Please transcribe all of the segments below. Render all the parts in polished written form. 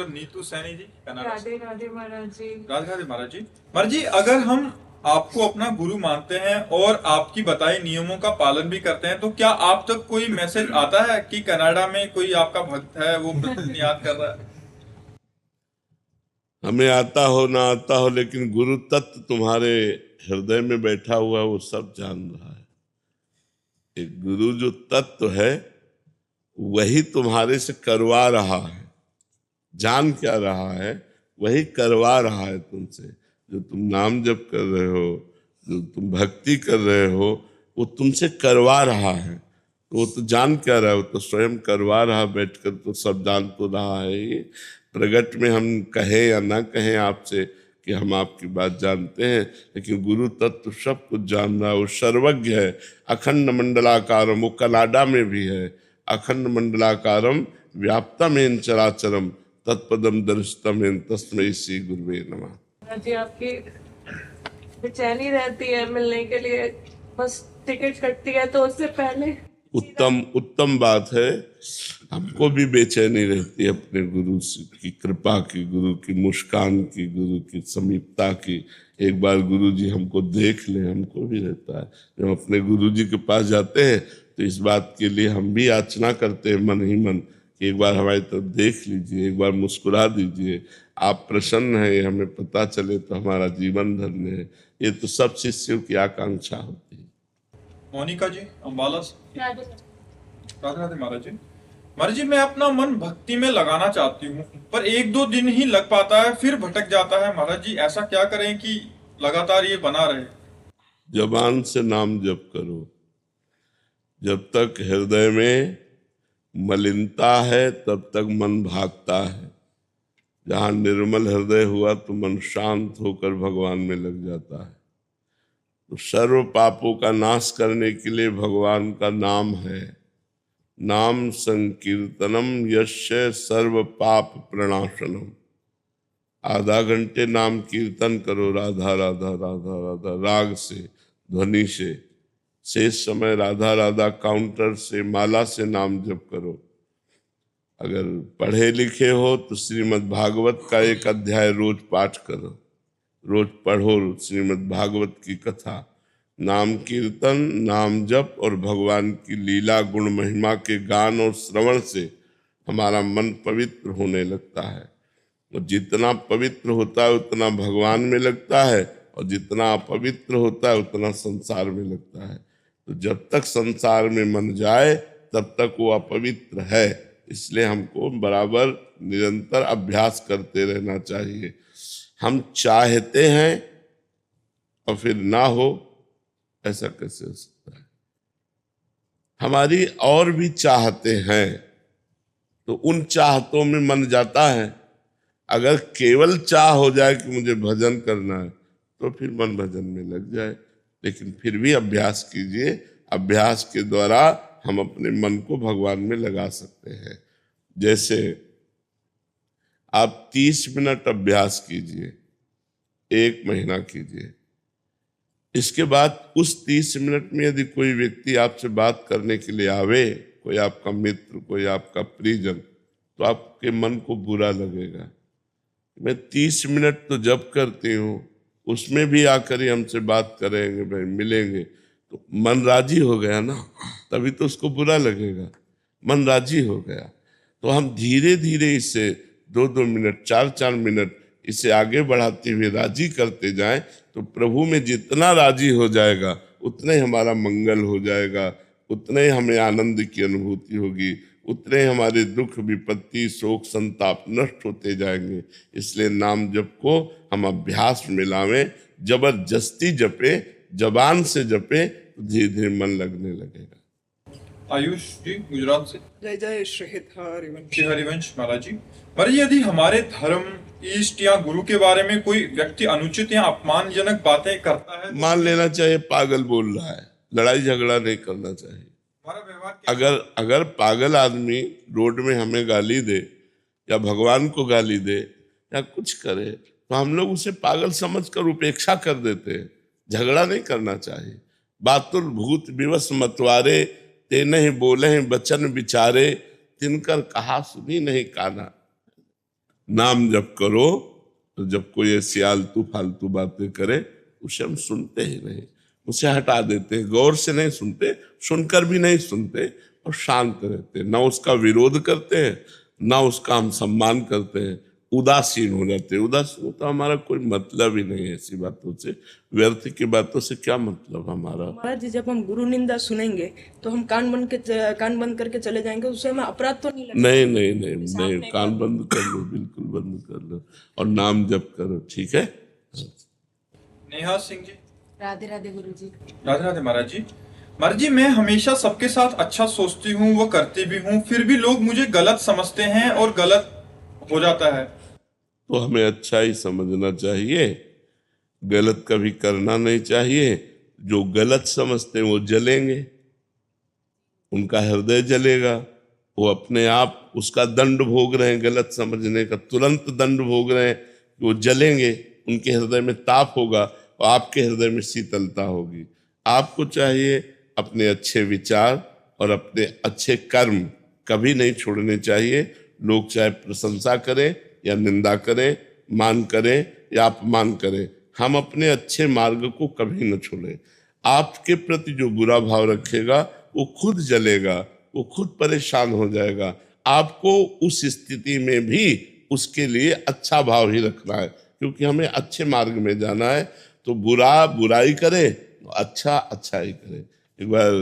और नीतू सैनी जी कनाडा से। राधे राधे महाराज जी। राधे राधे महाराज जी। महाराज जी, अगर हम आपको अपना गुरु मानते हैं और आपकी बताई नियमों का पालन भी करते हैं, तो क्या आप तक कोई मैसेज आता है कि कनाडा में कोई आपका भक्त है, वो प्रतिदिन याद कर रहा है? हमें आता हो ना आता हो, लेकिन गुरु तत्व तुम्हारे हृदय में बैठा हुआ वो सब जान रहा है। एक गुरु जो तत्व है वही तुम्हारे से करवा रहा है। जान क्या रहा है, वही करवा रहा है तुमसे। जो तुम नाम जप कर रहे हो, जो तुम भक्ति कर रहे हो, वो तुमसे करवा रहा है। तो वो तो जान क्या रहा है, वो तो स्वयं करवा रहा बैठकर, तो सब जान तो रहा है। ये प्रगट में हम कहें या ना कहें आपसे कि हम आपकी बात जानते हैं, लेकिन गुरु तत्व सब कुछ जान रहा है। वो सर्वज्ञ है। अखंड मंडलाकारम, वो कनाडा में भी है। अखंड मंडलाकारम व्याप्तमेन चराचरम तत्पदम दर्शितमेन तस्मै श्री गुरुवे नमः। महाराज जी, आपकी बेचैनी रहती है मिलने के लिए, बस टिकट कटती है तो उससे पहले। उत्तम उत्तम बात है। हमको भी बेचैनी रहती है अपने गुरु की कृपा की, गुरु की मुस्कान की, गुरु की समीपता की। एक बार गुरु जी हमको देख ले, हमको भी रहता है। जब हम अपने गुरु जी के पास जाते हैं तो इस बात के लिए हम भी याचना करते हैं मन ही मन कि एक बार हमारी तरफ देख लीजिए, एक बार मुस्कुरा दीजिए, आप प्रसन्न हैं, ये हमें पता चले तो हमारा जीवन धन्य है। ये तो सब शिष्यों की आकांक्षा होती है। मोनिका जी अम्बाला से। राधे राधे राधे महाराज जी। महाराज जी, मैं अपना मन भक्ति में लगाना चाहती हूँ, पर एक दो दिन ही लग पाता है, फिर भटक जाता है। महाराज जी, ऐसा क्या करें कि लगातार ये बना रहे? जबान से नाम जप करो। जब तक हृदय में मलिनता है तब तक मन भागता है। जहाँ निर्मल हृदय हुआ तो मन शांत होकर भगवान में लग जाता है। तो सर्व पापों का नाश करने के लिए भगवान का नाम है। नाम संकीर्तनम यस्य सर्व पाप प्रणाशनम। आधा घंटे नाम कीर्तन करो, राधा राधा राधा राधा राग से, ध्वनि से। शेष समय राधा राधा काउंटर से, माला से नाम जप करो। अगर पढ़े लिखे हो तो श्रीमद् भागवत का एक अध्याय रोज पाठ करो, रोज पढ़ो श्रीमद् भागवत की कथा। नाम कीर्तन, नाम जप और भगवान की लीला गुण महिमा के गान और श्रवण से हमारा मन पवित्र होने लगता है। और जितना पवित्र होता है उतना भगवान में लगता है, और जितना अपवित्र होता है उतना संसार में लगता है। तो जब तक संसार में मन जाए तब तक वो अपवित्र है। इसलिए हमको बराबर निरंतर अभ्यास करते रहना चाहिए। हम चाहते हैं और फिर ना हो, ऐसा कैसे हो सकता है? हमारी और भी चाहते हैं तो उन चाहतों में मन जाता है। अगर केवल चाह हो जाए कि मुझे भजन करना है तो फिर मन भजन में लग जाए। लेकिन फिर भी अभ्यास कीजिए। अभ्यास के द्वारा हम अपने मन को भगवान में लगा सकते हैं। जैसे आप 30 मिनट अभ्यास कीजिए, 1 महीना कीजिए। इसके बाद उस 30 मिनट में यदि कोई व्यक्ति आपसे बात करने के लिए आवे, कोई आपका मित्र, कोई आपका परिजन, तो आपके मन को बुरा लगेगा। मैं 30 मिनट तो जप करती हूँ, उसमें भी आकर ही हमसे बात करेंगे, भाई मिलेंगे, तो मन राजी हो गया ना, तभी तो उसको बुरा लगेगा। मन राजी हो गया तो हम धीरे धीरे इसे 2-2 मिनट, 4-4 मिनट इसे आगे बढ़ाते हुए राजी करते जाएं, तो प्रभु में जितना राजी हो जाएगा उतना ही हमारा मंगल हो जाएगा, उतने ही हमें आनंद की अनुभूति होगी, उतने हमारे दुख विपत्ति शोक संताप नष्ट होते जाएंगे। इसलिए नाम जप को हम अभ्यास में लावें। जबरदस्ती जपे, जबान से जपे तो धीरे धीरे मन लगने लगेगा। आयुष जी गुजरात से। जय जय श्री हरिवंश। श्री हरिवंश महाराज जी। महाराज जी, यदि हमारे धर्म, इष्ट या गुरु के बारे में कोई व्यक्ति अनुचित या अपमानजनक बातें करता है, मान लेना चाहिए पागल बोल रहा है। लड़ाई झगड़ा नहीं करना चाहिए। हमारा व्यवहार अगर पागल आदमी रोड में हमें गाली दे या भगवान को गाली दे या कुछ करे तो हम लोग उसे पागल समझकर उपेक्षा कर देते हैं। झगड़ा नहीं करना चाहिए। बातुल भूत विवश मतवारे, ते नहीं बोले हैं बचन विचारे, तिनकर कहा सुनी नहीं काना। नाम जप करो, तो जब कोई ऐसी आलतू फालतू बातें करे उसे हम सुनते ही नहीं, उसे हटा देते हैं, गौर से नहीं सुनते, सुनकर भी नहीं सुनते और शांत रहते, ना उसका विरोध करते हैं ना उसका हम सम्मान करते हैं, उदासीन हो जाते हैं। उदासीन तो हमारा कोई मतलब ही नहीं है ऐसी बातों से, व्यर्थ की बातों से क्या मतलब हमारा। महाराज जी, जब हम गुरु निंदा सुनेंगे तो हम कान बंद करके चले जाएंगे, उससे हमें अपराध तो नहीं लगेगा? नहीं नहीं नहीं नहीं, कान बंद कर लो, बिल्कुल बंद कर लो और नाम जप करो, ठीक है। नेहा सिंह जी। राधे राधे गुरु जी। राधे राधे महाराज जी। महाराज जी, मैं हमेशा सबके साथ अच्छा सोचती हूँ, वो करती भी हूँ, फिर भी लोग मुझे गलत समझते हैं और गलत हो जाता है। तो हमें अच्छा ही समझना चाहिए, गलत कभी करना नहीं चाहिए। जो गलत समझते हैं वो जलेंगे, उनका हृदय जलेगा, वो अपने आप उसका दंड भोग रहे हैं, गलत समझने का तुरंत दंड भोग रहे हैं, वो जलेंगे, उनके हृदय में ताप होगा और आपके हृदय में शीतलता होगी। आपको चाहिए अपने अच्छे विचार और अपने अच्छे कर्म कभी नहीं छोड़ने चाहिए। लोग चाहे प्रशंसा करें या निंदा करें, मान करें या अपमान करें, हम अपने अच्छे मार्ग को कभी न छोड़ें। आपके प्रति जो बुरा भाव रखेगा वो खुद जलेगा, वो खुद परेशान हो जाएगा। आपको उस स्थिति में भी उसके लिए अच्छा भाव ही रखना है, क्योंकि हमें अच्छे मार्ग में जाना है। तो बुरा बुराई करे, अच्छा अच्छाई करे। एक बार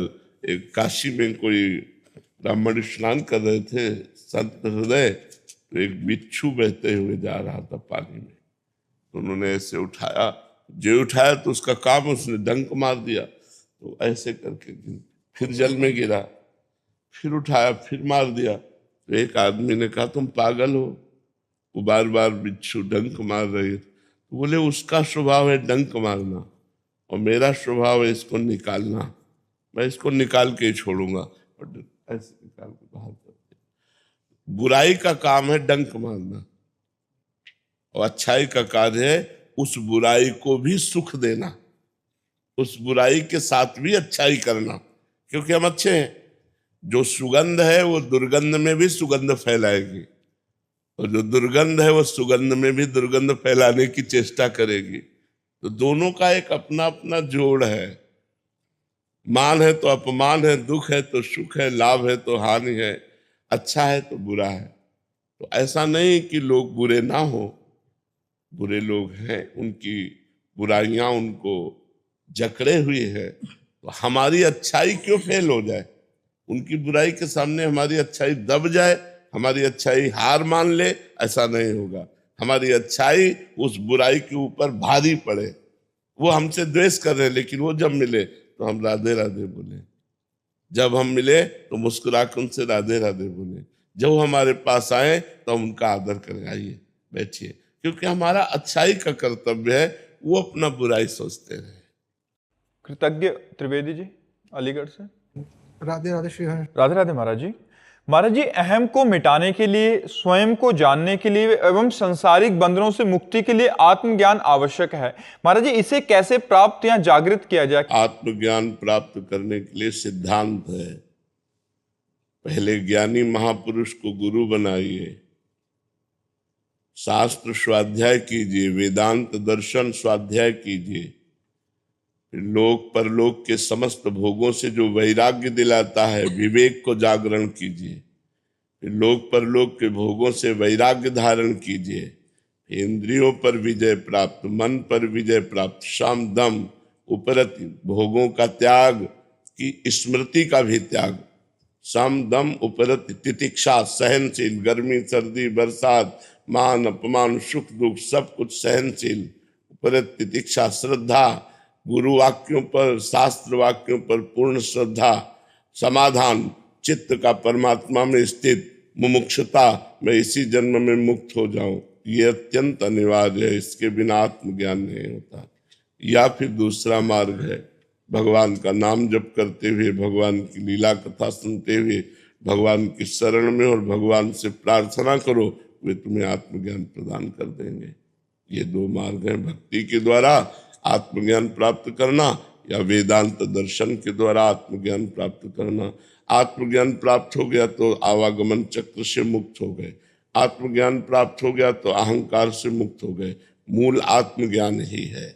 एक काशी में कोई ब्राह्मण स्नान कर रहे थे, संत हृदय, तो एक बिच्छू बहते हुए जा रहा था पानी में, तो उन्होंने ऐसे उठाया, जो उठाया तो उसका काम, उसने डंक मार दिया, तो ऐसे करके फिर जल में गिरा, फिर उठाया, फिर मार दिया। तो एक आदमी ने कहा तुम पागल हो, वो बार बार बिच्छू डंक मार रही है। तो बोले उसका स्वभाव है डंक मारना और मेरा स्वभाव है इसको निकालना, मैं इसको निकाल के ही छोड़ूंगा। और ऐसे निकाल के बाहर कर दिया। बुराई का काम है डंक मारना और अच्छाई का कार्य है उस बुराई को भी सुख देना, उस बुराई के साथ भी अच्छाई करना, क्योंकि हम अच्छे हैं। जो सुगंध है वो दुर्गंध में भी सुगंध फैलाएगी और जो दुर्गंध है वो सुगंध में भी दुर्गंध फैलाने की चेष्टा करेगी। तो दोनों का एक अपना अपना जोड़ है। मान है तो अपमान है, दुख है तो सुख है, लाभ है तो हानि है, अच्छा है तो बुरा है। तो ऐसा नहीं कि लोग बुरे ना हो, बुरे लोग हैं, उनकी बुराइयां उनको जकड़े हुई है, तो हमारी अच्छाई क्यों फेल हो जाए? उनकी बुराई के सामने हमारी अच्छाई दब जाए, हमारी अच्छाई हार मान ले, ऐसा नहीं होगा। हमारी अच्छाई उस बुराई के ऊपर भारी पड़े। वो हमसे द्वेष कर रहे हैं, लेकिन वो जब मिले तो हम राधे राधे बोले, जब हम मिले तो मुस्कुरा कर उनसे राधे राधे बोले, जब वो हमारे पास आए तो हम उनका आदर करें, आइए बैठिए, क्योंकि हमारा अच्छाई का कर्तव्य है, वो अपना बुराई सोचते रहे। कृतज्ञ त्रिवेदी जी अलीगढ़ से। राधे राधे श्री हरि। राधे राधे महाराज जी। महाराज जी, अहम को मिटाने के लिए, स्वयं को जानने के लिए एवं सांसारिक बंधनों से मुक्ति के लिए आत्मज्ञान आवश्यक है। महाराज जी, इसे कैसे प्राप्त या जागृत किया जाए? आत्मज्ञान प्राप्त करने के लिए सिद्धांत है, पहले ज्ञानी महापुरुष को गुरु बनाइए, शास्त्र स्वाध्याय कीजिए, वेदांत दर्शन स्वाध्याय कीजिए, लोक परलोक के समस्त भोगों से जो वैराग्य दिलाता है विवेक को जागरण कीजिए, लोक परलोक के भोगों से वैराग्य धारण कीजिए, इंद्रियों पर विजय प्राप्त, मन पर विजय प्राप्त, शाम दम उपरति, भोगों का त्याग की स्मृति का भी त्याग, शाम दम उपरति, तितिक्षा सहनशील, गर्मी सर्दी बरसात मान अपमान सुख दुख सब कुछ सहनशील, उपरत तितिक्षा, श्रद्धा, गुरु वाक्यों पर शास्त्र वाक्यों पर पूर्ण श्रद्धा, समाधान, चित्त का परमात्मा में स्थित, मुमुक्षुता, मैं इसी जन्म में मुक्त हो जाऊं, ये अत्यंत अनिवार्य है, इसके बिना आत्मज्ञान नहीं होता। या फिर दूसरा मार्ग है, भगवान का नाम जप करते हुए, भगवान की लीला कथा सुनते हुए, भगवान की शरण में और भगवान से प्रार्थना करो, वे तुम्हें आत्मज्ञान प्रदान कर देंगे। ये दो मार्ग हैं, भक्ति के द्वारा आत्मज्ञान प्राप्त करना या वेदांत दर्शन के द्वारा आत्मज्ञान प्राप्त करना। आत्मज्ञान प्राप्त हो गया तो आवागमन चक्र से मुक्त हो गए। आत्मज्ञान प्राप्त हो गया तो अहंकार से मुक्त हो गए। मूल आत्मज्ञान ही है।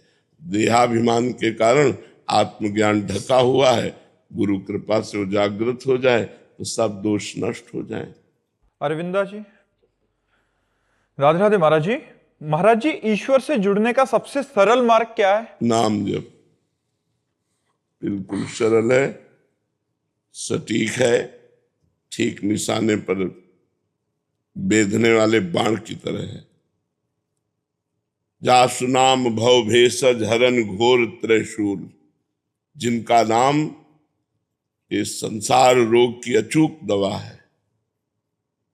देहाभिमान के कारण आत्मज्ञान ढका हुआ है। गुरु कृपा से वो जागृत हो जाए तो सब दोष नष्ट हो जाए। अरविंदा जी, राधे राधे महाराज जी। महाराज जी, ईश्वर से जुड़ने का सबसे सरल मार्ग क्या है? नाम जप बिल्कुल सरल है, सटीक है, ठीक निशाने पर बेधने वाले बाण की तरह है। जासु नाम भव भेषज हरन घोर त्रिशूल। जिनका नाम इस संसार रोग की अचूक दवा है।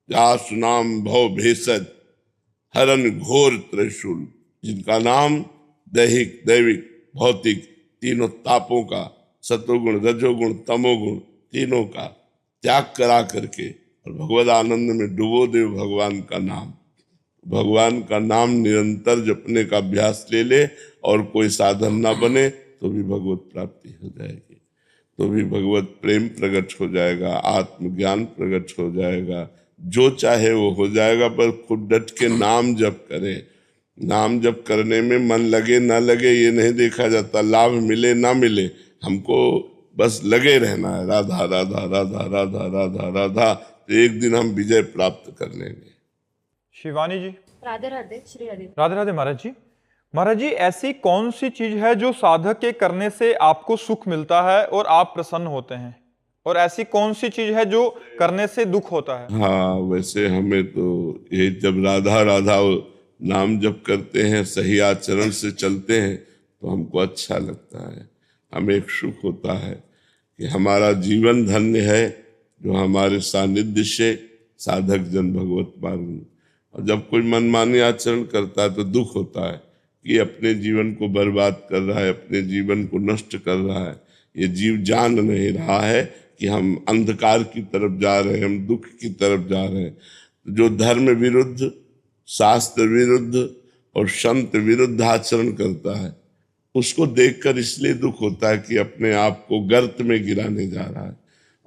जासु नाम भव भेषज हरन घोर त्रिशूल। जिनका नाम दैहिक दैविक भौतिक तीनों तापों का, सत्वगुण रजोगुण तमोगुण तीनों का त्याग करा करके और भगवद आनंद में डुबो दे भगवान का नाम। भगवान का नाम निरंतर जपने का अभ्यास ले ले और कोई साधन ना बने तो भी भगवत प्राप्ति हो जाएगी, तो भी भगवत प्रेम प्रकट हो जाएगा, आत्मज्ञान प्रकट हो जाएगा, जो चाहे वो हो जाएगा। पर खुद डट के नाम जप करें। नाम जप करने में मन लगे ना लगे ये नहीं देखा जाता, लाभ मिले ना मिले, हमको बस लगे रहना है राधा राधा राधा राधा राधा राधा, तो एक दिन हम विजय प्राप्त कर लेंगे। शिवानी जी, राधे राधे श्री हरि। राधे राधे महाराज जी। महाराज जी, ऐसी कौन सी चीज है जो साधक के करने से आपको सुख मिलता है और आप प्रसन्न होते हैं, और ऐसी कौन सी चीज है जो करने से दुख होता है? हाँ, वैसे हमें तो ये जब राधा राधा नाम जप करते हैं, सही आचरण से चलते हैं तो हमको अच्छा लगता है, हमें एक सुख होता है कि हमारा जीवन धन्य है जो हमारे सानिध्य से साधक जन भगवत मार्ग में। और जब कोई मनमानी आचरण करता है तो दुख होता है कि अपने जीवन को बर्बाद कर रहा है, अपने जीवन को नष्ट कर रहा है। ये जीव जान नहीं रहा है कि हम अंधकार की तरफ जा रहे हैं, हम दुख की तरफ जा रहे हैं। जो धर्म विरुद्ध, शास्त्र विरुद्ध और संत विरुद्ध आचरण करता है उसको देखकर इसलिए दुख होता है कि अपने आप को गर्त में गिराने जा रहा है।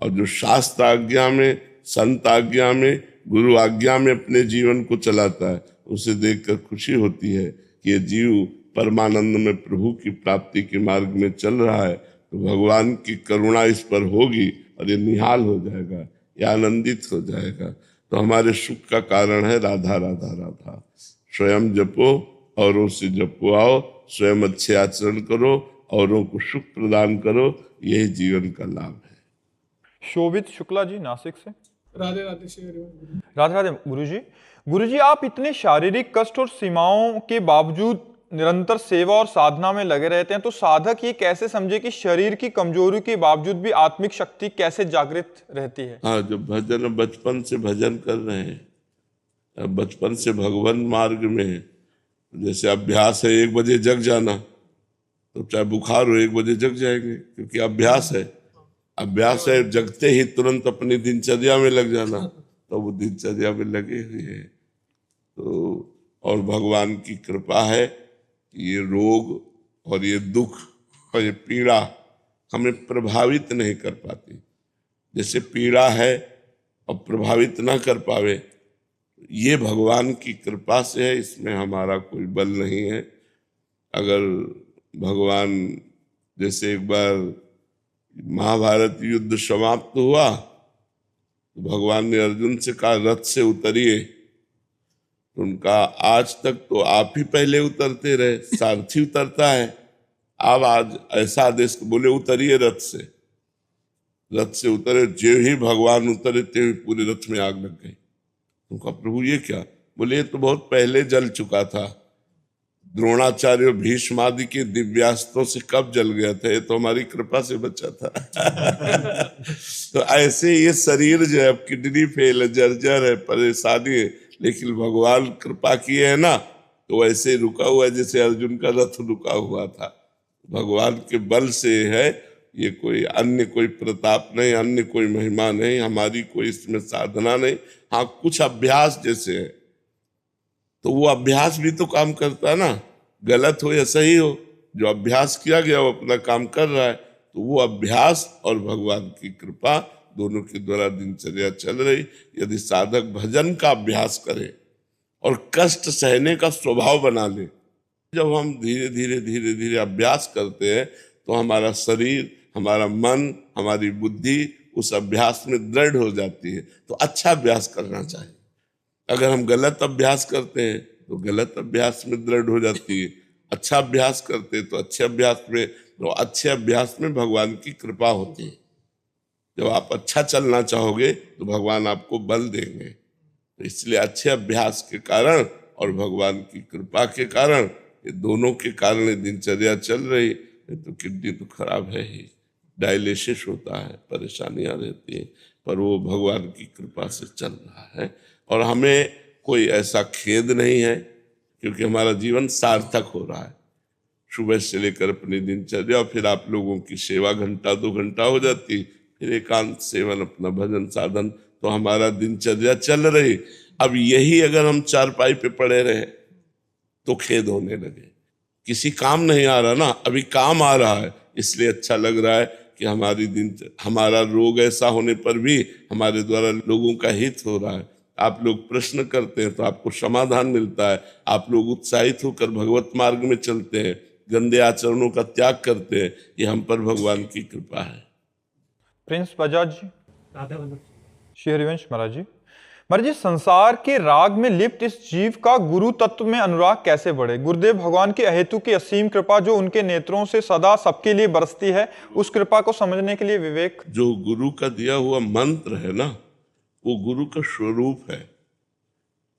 और जो शास्त्र आज्ञा में, संत आज्ञा में, गुरु आज्ञा में अपने जीवन को चलाता है उसे देखकर खुशी होती है कि ये जीव परमानंद में प्रभु की प्राप्ति के मार्ग में चल रहा है, तो भगवान की करुणा इस पर होगी और ये निहाल हो जाएगा, ये आनंदित हो जाएगा। तो हमारे सुख का कारण है राधा राधा राधा। स्वयं जपो, औरों से जपवाओ, स्वयं अच्छे आचरण करो, औरों को सुख प्रदान करो, यही जीवन का लाभ है। शोभित शुक्ला जी, नासिक से। राधे राधे श्री हरि। राधे राधे गुरुजी। गुरुजी, आप इतने शारीरिक कष्ट और सीमाओं के बावजूद निरंतर सेवा और साधना में लगे रहते हैं, तो साधक ये कैसे समझे कि शरीर की कमजोरी के बावजूद भी आत्मिक शक्ति कैसे जागृत रहती है? हाँ, जब भजन बचपन से भजन कर रहे हैं, बचपन से भगवान मार्ग में है, जैसे अभ्यास है 1 बजे जग जाना, तो चाहे बुखार हो 1 बजे जग जाएंगे क्योंकि अभ्यास है। अभ्यास है जगते ही तुरंत अपनी दिनचर्या में लग जाना, तो वो दिनचर्या में लगे हुए हैं। तो और भगवान की कृपा है कि ये रोग और ये दुख और ये पीड़ा हमें प्रभावित नहीं कर पाती। जैसे पीड़ा है और प्रभावित ना कर पावे, ये भगवान की कृपा से है, इसमें हमारा कोई बल नहीं है। अगर भगवान, जैसे एक बार महाभारत युद्ध समाप्त हुआ तो भगवान ने अर्जुन से कहा रथ से उतरिए, तो उनका आज तक तो आप ही पहले उतरते रहे, सारथी उतरता है, आप आज ऐसा आदेश बोले उतरिए रथ से। रथ से उतरे, जो ही भगवान उतरे ते ही पूरे रथ में आग लग गई। उनका प्रभु ये क्या? बोले ये तो बहुत पहले जल चुका था, द्रोणाचार्य भीष्म आदि के दिव्यास्त्रों से कब जल गया था, ये तो हमारी कृपा से बचा था। तो ऐसे ये शरीर जो है अब किडनी फेल है, जर्जर है, परेशानी है, लेकिन भगवान कृपा किए है ना, तो वैसे रुका हुआ है जैसे अर्जुन का रथ रुका हुआ था। भगवान के बल से है, ये कोई अन्य कोई प्रताप नहीं, अन्य कोई महिमा नहीं, हमारी कोई इसमें साधना नहीं। हाँ, कुछ अभ्यास जैसे है, तो वो अभ्यास भी तो काम करता है ना, गलत हो या सही हो, जो अभ्यास किया गया वो अपना काम कर रहा है। तो वो अभ्यास और भगवान की कृपा दोनों के द्वारा दिनचर्या चल रही। यदि साधक भजन का अभ्यास करे और कष्ट सहने का स्वभाव बना ले, जब हम धीरे धीरे धीरे धीरे अभ्यास करते हैं तो हमारा शरीर, हमारा मन, हमारी बुद्धि उस अभ्यास में दृढ़ हो जाती है। तो अच्छा अभ्यास करना चाहिए। अगर हम गलत अभ्यास करते हैं तो गलत अभ्यास में दृढ़ हो जाती है, अच्छा अभ्यास करते हैं तो अच्छे अभ्यास में, तो अच्छे अभ्यास में भगवान की कृपा होती है। जब आप अच्छा चलना चाहोगे तो भगवान आपको बल देंगे। तो इसलिए अच्छे अभ्यास के कारण और भगवान की कृपा के कारण, ये दोनों के कारण दिनचर्या चल रही। तो किडनी तो खराब है ही, डायलिसिस होता है, परेशानियां रहती हैं, पर वो भगवान की कृपा से चल रहा है। और हमें कोई ऐसा खेद नहीं है, क्योंकि हमारा जीवन सार्थक हो रहा है। सुबह से लेकर अपनी दिनचर्या, फिर आप लोगों की सेवा घंटा 2 घंटा हो जाती, फिर एकांत सेवन, अपना भजन साधन, तो हमारा दिनचर्या चल रही। अब यही अगर हम चारपाई पे पड़े रहे तो खेद होने लगे। किसी काम नहीं आ रहा ना, अभी काम आ रहा है, इसलिए अच्छा लग रहा है कि हमारा रोग ऐसा होने पर भी हमारे द्वारा लोगों का हित हो रहा है। आप लोग प्रश्न करते हैं तो आपको समाधान मिलता है। आप लोग उत्साहित होकर भगवत मार्ग में चलते हैं, गंदे आचरणों का त्याग करते हैं। ये हम पर भगवान की कृपा है। प्रिंस बजाज जी, श्री हरिवंश महाराज जी। महाराज जी, संसार के राग में लिप्त इस जीव का गुरु तत्व में अनुराग कैसे बढ़े? गुरुदेव भगवान की अहेतु की असीम कृपा जो उनके नेत्रों से सदा सबके लिए बरसती है, उस कृपा को समझने के लिए विवेक। जो गुरु का दिया हुआ मंत्र है ना, वो गुरु का स्वरूप है,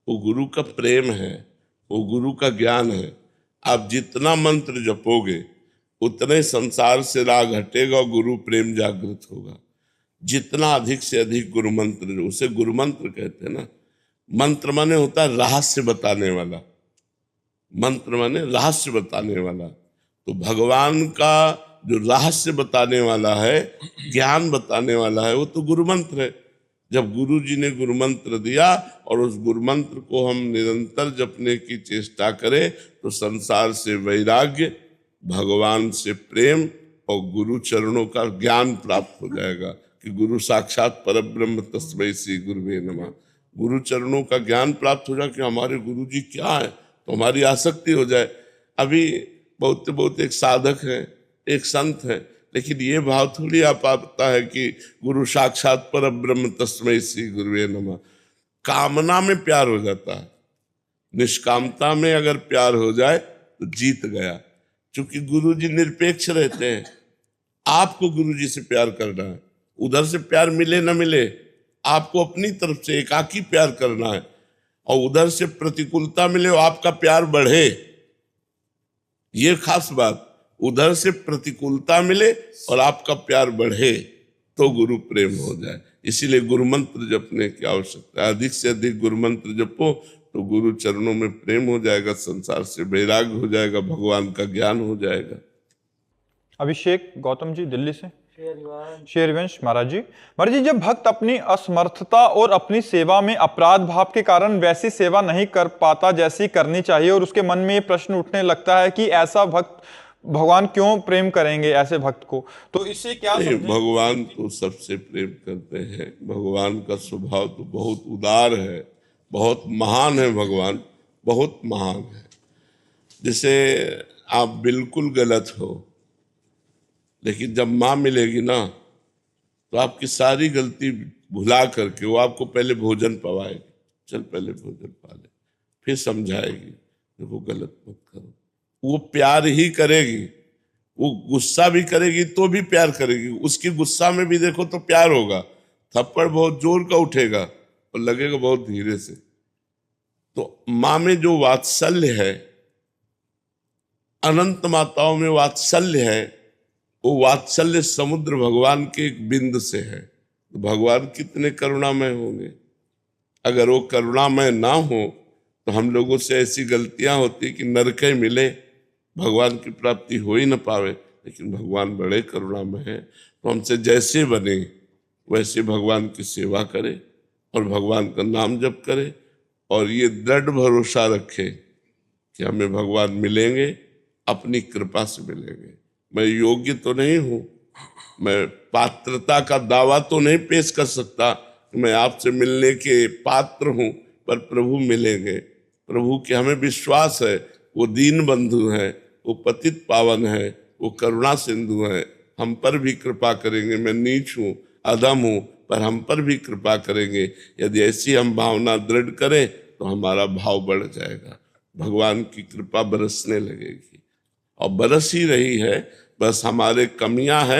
वो गुरु का प्रेम है, वो गुरु का ज्ञान है। आप जितना मंत्र जपोगे उतने संसार से राग हटेगा और गुरु प्रेम जागृत होगा। जितना अधिक से अधिक गुरु मंत्र, उसे गुरु मंत्र कहते हैं ना। मंत्र माने होता है रहस्य बताने वाला, मंत्र माने रहस्य बताने वाला। तो भगवान का जो रहस्य बताने वाला है, ज्ञान बताने वाला है, वो तो गुरु मंत्र है। जब गुरु जी ने गुरु मंत्र दिया और उस गुरु मंत्र को हम निरंतर जपने की चेष्टा करें तो संसार से वैराग्य, भगवान से प्रेम और गुरु चरणों का ज्ञान प्राप्त हो जाएगा कि गुरु साक्षात परब्रह्म तस्मै श्री गुरुवे नमः। गुरु चरणों का ज्ञान प्राप्त हो जाए कि हमारे गुरु जी क्या है, तो हमारी आसक्ति हो जाए। अभी बहुत एक साधक है, एक संत है, लेकिन ये भाव थोड़ी आ पाता है कि गुरु साक्षात परब्रह्म तस्मै श्री गुरुवे नमः। कामना में प्यार हो जाता है, निष्कामता में अगर प्यार हो जाए तो जीत गया। क्योंकि गुरु जी निरपेक्ष रहते हैं। आपको गुरु जी से प्यार करना है, उधर से प्यार मिले न मिले, आपको अपनी तरफ से एकाकी प्यार करना है। और उधर से प्रतिकूलता मिले और आपका प्यार बढ़े, ये खास बात। उधर से प्रतिकूलता मिले और आपका प्यार बढ़े तो गुरु प्रेम हो जाए। इसीलिए गुरु मंत्र जपने की आवश्यकता है। अधिक से अधिक गुरु मंत्र जपो तो गुरु चरणों में प्रेम हो जाएगा, संसार से वैराग्य हो जाएगा, भगवान का ज्ञान हो जाएगा। अभिषेक गौतम जी, दिल्ली से। श्री हरिवंश महाराज जी। महाराज जी, जब भक्त अपनी असमर्थता और अपनी सेवा में अपराध भाव के कारण वैसी सेवा नहीं कर पाता जैसी करनी चाहिए और उसके मन में ये प्रश्न उठने लगता है कि ऐसा भक्त भगवान क्यों प्रेम करेंगे ऐसे भक्त को, तो इससे क्या भगवान तो सबसे प्रेम करते हैं। भगवान का स्वभाव तो बहुत उदार है, बहुत महान है। भगवान बहुत महान है। जैसे आप बिल्कुल गलत हो, लेकिन जब माँ मिलेगी ना तो आपकी सारी गलती भुला करके वो आपको पहले भोजन पवाएगी। चल पहले भोजन पा ले, फिर समझाएगी देखो गलत मत करो। वो प्यार ही करेगी, वो गुस्सा भी करेगी तो भी प्यार करेगी। उसकी गुस्सा में भी देखो तो प्यार होगा। थप्पड़ बहुत जोर का उठेगा और लगेगा बहुत धीरे से। तो माँ में जो वात्सल्य है, अनंत माताओं में वात्सल्य है, वो वात्सल्य समुद्र भगवान के एक बिंद से है। तो भगवान कितने करुणामय होंगे। अगर वो करुणामय ना हो तो हम लोगों से ऐसी गलतियां होती कि नरक मिले, भगवान की प्राप्ति हो ही न पावे। लेकिन भगवान बड़े करुणामय हैं, तो हमसे जैसे बने वैसे भगवान की सेवा करे और भगवान का नाम जप करे और ये दृढ़ भरोसा रखे कि हमें भगवान मिलेंगे, अपनी कृपा से मिलेंगे। मैं योग्य तो नहीं हूँ, मैं पात्रता का दावा तो नहीं पेश कर सकता कि मैं आपसे मिलने के पात्र हूं, पर प्रभु मिलेंगे। प्रभु के हमें विश्वास है, वो दीन बंधु है, वो पतित पावन है, वो करुणा सिंधु है, हम पर भी कृपा करेंगे। मैं नीच हूँ, अधम हूँ, पर हम पर भी कृपा करेंगे। यदि ऐसी हम भावना दृढ़ करें तो हमारा भाव बढ़ जाएगा, भगवान की कृपा बरसने लगेगी और बरस ही रही है। बस हमारे कमियां हैं,